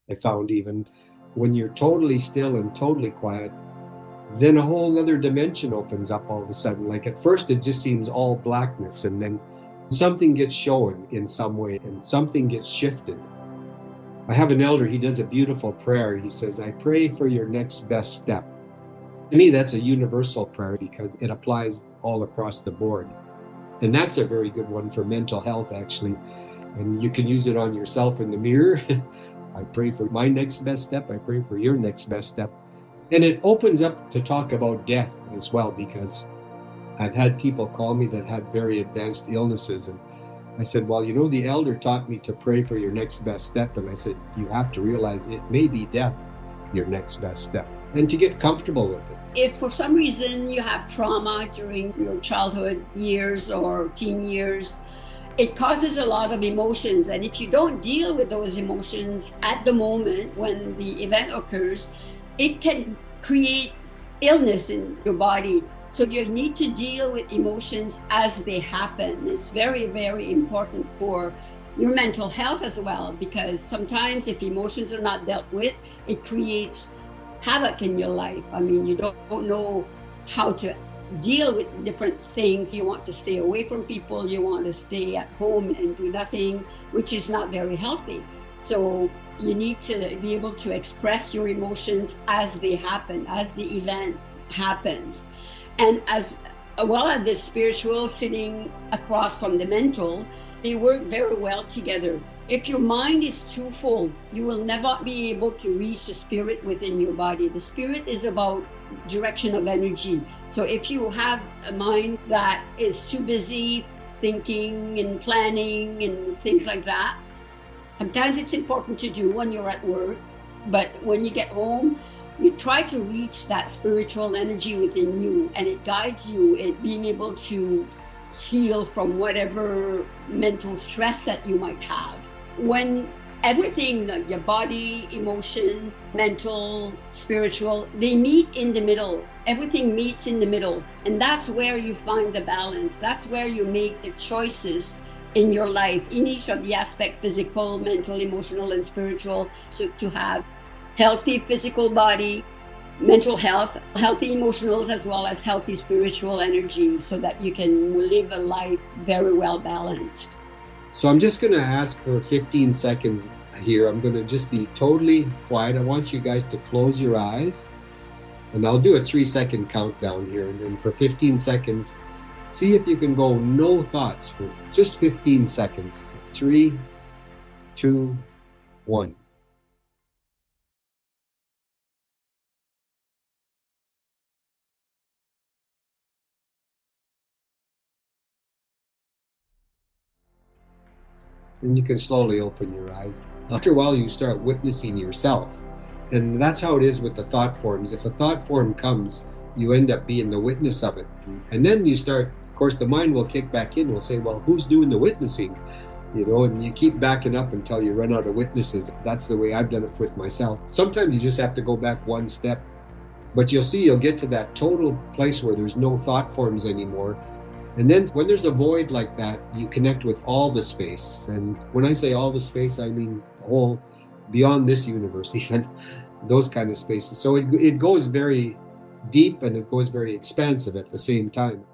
I found even when you're totally still and totally quiet, then a whole other dimension opens up all of a sudden. Like at first, it just seems all blackness, and then something gets shown in some way and something gets shifted. I have an elder, he does a beautiful prayer. He says, I pray for your next best step. To me, that's a universal prayer because it applies all across the board. And that's a very good one for mental health, actually. And you can use it on yourself in the mirror. I pray for my next best step. I pray for your next best step. And it opens up to talk about death as well, because I've had people call me that had very advanced illnesses. And I said, well, the elder taught me to pray for your next best step. And I said, you have to realize it may be death, your next best step, and to get comfortable with it. If for some reason you have trauma during your childhood years or teen years, it causes a lot of emotions. And if you don't deal with those emotions at the moment when the event occurs, it can create illness in your body. So you need to deal with emotions as they happen. It's very, very important for your mental health as well, because sometimes if emotions are not dealt with, it creates havoc in your life. I mean, you don't know how to deal with different things. You want to stay away from people. You want to stay at home and do nothing, which is not very healthy. So you need to be able to express your emotions as they happen, as the event happens. And as well as the spiritual sitting across from the mental, they work very well together. If your mind is too full, you will never be able to reach the spirit within your body. The spirit is about direction of energy. So if you have a mind that is too busy thinking and planning and things like that, sometimes it's important to do when you're at work, but when you get home, you try to reach that spiritual energy within you, and it guides you in being able to heal from whatever mental stress that you might have. When everything, your body, emotion, mental, spiritual, they meet in the middle. Everything meets in the middle. And that's where you find the balance. That's where you make the choices in your life, in each of the aspects, physical, mental, emotional, and spiritual. So to have healthy physical body, mental health, healthy emotionals, as well as healthy spiritual energy, so that you can live a life very well balanced. So I'm just going to ask for 15 seconds here. I'm going to just be totally quiet. I want you guys to close your eyes, and I'll do a 3-second countdown here. And then for 15 seconds, see if you can go no thoughts for just 15 seconds. 3, 2, 1. And you can slowly open your eyes. After a while, you start witnessing yourself. And that's how it is with the thought forms. If a thought form comes, you end up being the witness of it. And then you start, of course, the mind will kick back in, will say, well, who's doing the witnessing? And you keep backing up until you run out of witnesses. That's the way I've done it with myself. Sometimes you just have to go back one step. But you'll see, you'll get to that total place where there's no thought forms anymore. And then when there's a void like that, you connect with all the space. And when I say all the space, I mean the whole, beyond this universe, even those kind of spaces. So it goes very deep and it goes very expansive at the same time.